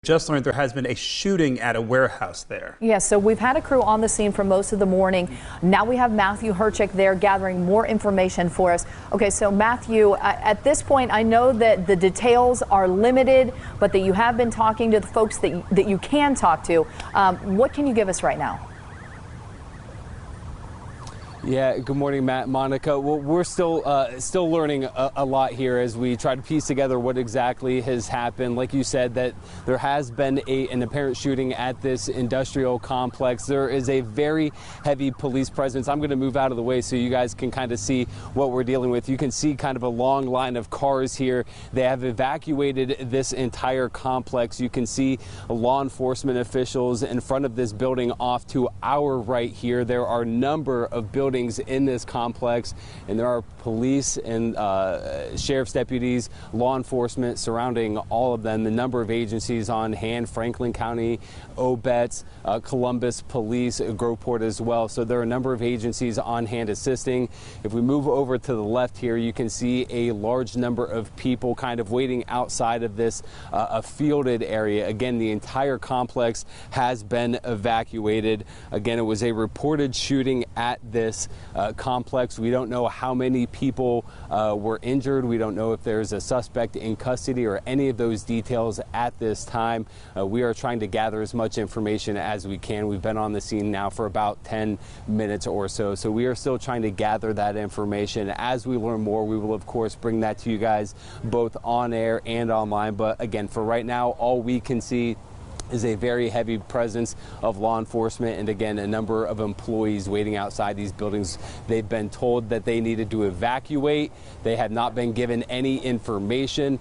Just learned there has been a shooting at a warehouse there. Yes, so we've had a crew on the scene for most of the morning. Now we have Matthew Herchick there gathering more information for us. Okay, so Matthew, at this point, I know that the details are limited, but that you have been talking to the folks that you can talk to. What can you give us right now? Yeah, good morning, Matt, Monica. Well, we're still learning a lot here as we try to piece together what exactly has happened. Like you said, that there has been an apparent shooting at this industrial complex. There is a very heavy police presence. I'm going to move out of the way so you guys can kind of see what we're dealing with. You can see kind of a long line of cars here. They have evacuated this entire complex. You can see law enforcement officials in front of this building off to our right here. There are a number of buildings in this complex, and there are police and sheriff's deputies, law enforcement surrounding all of them. The number of agencies on hand: Franklin County, OBETS, Columbus Police, Groveport as well. So there are a number of agencies on hand assisting. If we move over to the left here, you can see a large number of people kind of waiting outside of this a fielded area. Again, the entire complex has been evacuated. Again, it was a reported shooting at this complex. We don't know how many people were injured. We don't know if there's a suspect in custody or any of those details at this time. We are trying to gather as much information as we can. We've been on the scene now for about 10 minutes or so. So we are still trying to gather that information. As we learn more, we will of course bring that to you guys both on air and online. But again, for right now, all we can see is a very heavy presence of law enforcement and, again, a number of employees waiting outside these buildings. They've been told that they needed to evacuate. They have not been given any information.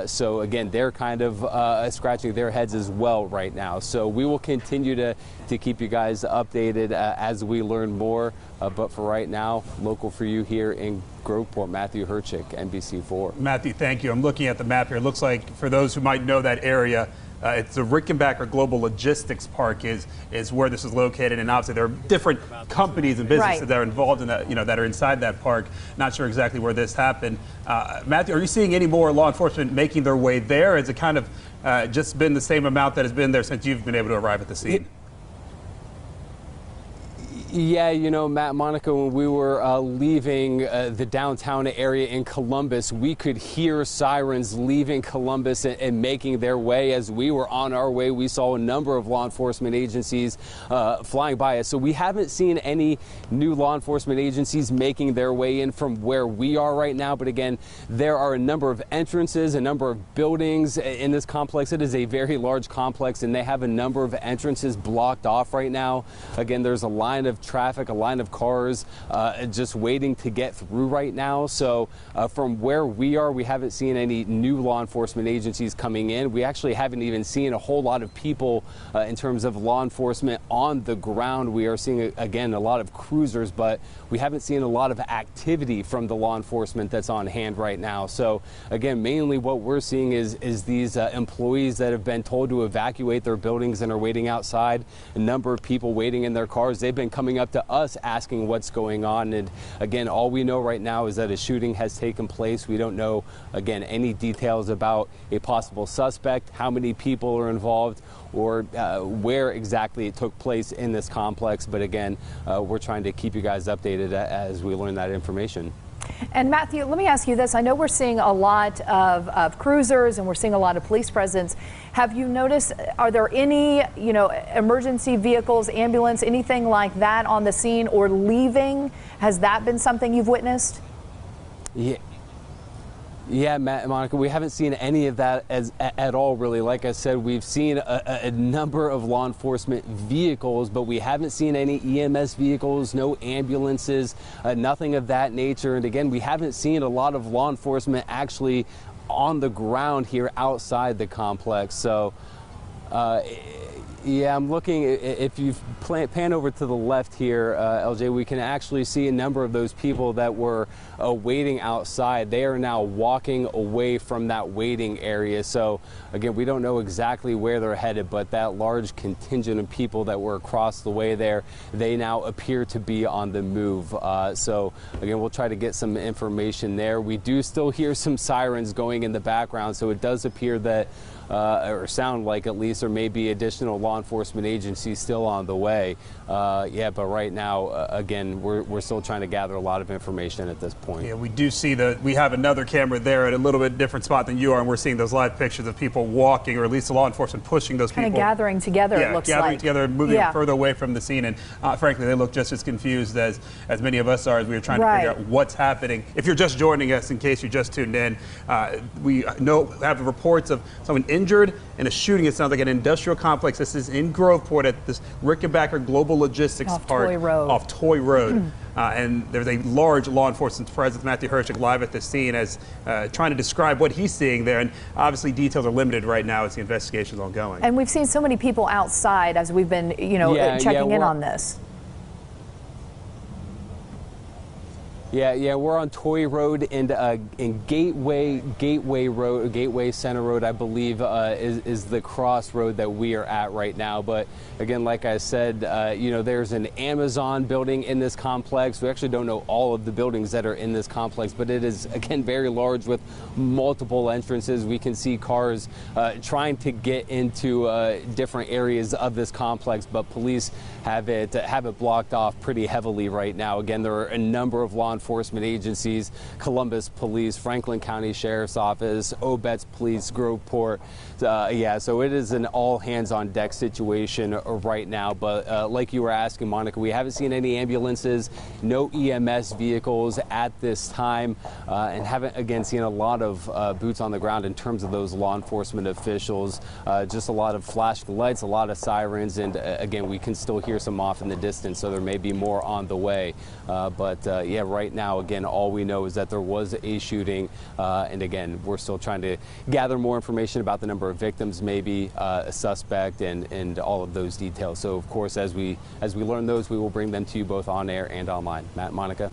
So again, they're kind of scratching their heads as well right now. So we will continue to keep you guys updated as we learn more. But for right now, local for you here in Groveport, Matthew Herchick, NBC4. Matthew, thank you. I'm looking at the map here. It looks like, for those who might know that area, it's the Rickenbacker Global Logistics Park is where this is located, and obviously there are different companies and businesses that are involved in that, that are inside that park. Not sure exactly where this happened. Matthew, are you seeing any more law enforcement making their way there? Has it kind of just been the same amount that has been there since you've been able to arrive at the scene? Yeah, Matt, Monica, when we were leaving the downtown area in Columbus, we could hear sirens leaving Columbus and making their way. As we were on our way, we saw a number of law enforcement agencies flying by us. So we haven't seen any new law enforcement agencies making their way in from where we are right now. But again, there are a number of entrances, a number of buildings in this complex. It is a very large complex, and they have a number of entrances blocked off right now. Again, there's a line of traffic, a line of cars just waiting to get through right now. So from where we are, we haven't seen any new law enforcement agencies coming in. We actually haven't even seen a whole lot of people in terms of law enforcement on the ground. We are seeing, again, a lot of cruisers, but we haven't seen a lot of activity from the law enforcement that's on hand right now. So again, mainly what we're seeing is these employees that have been told to evacuate their buildings and are waiting outside. A number of people waiting in their cars. They've been coming up to us asking what's going on. And again, all we know right now is that a shooting has taken place. We don't know, again, any details about a possible suspect, how many people are involved, or where exactly it took place in this complex. But again, we're trying to keep you guys updated as we learn that information. And Matthew, let me ask you this. I know we're seeing a lot of cruisers and we're seeing a lot of police presence. Have you noticed, are there any, emergency vehicles, ambulance, anything like that on the scene or leaving? Has that been something you've witnessed? Yeah, Matt and Monica, we haven't seen any of that at all, really. Like I said, we've seen a number of law enforcement vehicles, but we haven't seen any EMS vehicles, no ambulances, nothing of that nature. And again, we haven't seen a lot of law enforcement actually on the ground here outside the complex. So, yeah, I'm looking, if you pan over to the left here, LJ, we can actually see a number of those people that were waiting outside. They are now walking away from that waiting area. So again, we don't know exactly where they're headed, but that large contingent of people that were across the way there, they now appear to be on the move. So again, we'll try to get some information there. We do still hear some sirens going in the background, so it does appear that or sound like at least there may be additional law enforcement agencies still on the way. Yeah, but right now, again, we're still trying to gather a lot of information at this point. Yeah, we do see we have another camera there at a little bit different spot than you are, and we're seeing those live pictures of people walking, or at least the law enforcement pushing those people. Kind of gathering together, it looks like. Yeah, gathering together, moving further away from the scene. And frankly, they look just as confused as many of us are as we were trying to figure out what's happening. If you're just joining us, in case you just tuned in, we have reports of someone injured in a shooting. It sounds like an industrial complex. This is in Groveport at this Rickenbacker Global Logistics Park off Toy Road. And there's a large law enforcement presence. Matthew Hershik live at the scene as trying to describe what he's seeing there. And obviously details are limited right now as the investigation is ongoing. And we've seen so many people outside as we've been, checking in on this. Yeah, we're on Toy Road and in Gateway Center Road, I believe, is the crossroad that we are at right now. But again, like I said, there's an Amazon building in this complex. We actually don't know all of the buildings that are in this complex, but it is, again, very large with multiple entrances. We can see cars trying to get into different areas of this complex, but police have it blocked off pretty heavily right now. Again, there are a number of law enforcement agencies: Columbus Police, Franklin County Sheriff's Office, Obetz Police, Groveport. So it is an all hands on deck situation right now. But like you were asking, Monica, we haven't seen any ambulances, no EMS vehicles at this time, and haven't again seen a lot of boots on the ground in terms of those law enforcement officials. Just a lot of flashing lights, a lot of sirens, and again, we can still hear some off in the distance, so there may be more on the way. Yeah, right now, again, all we know is that there was a shooting, and again, we're still trying to gather more information about the number of victims, maybe a suspect, and all of those details. So, of course, as we learn those, we will bring them to you both on air and online. Matt, Monica.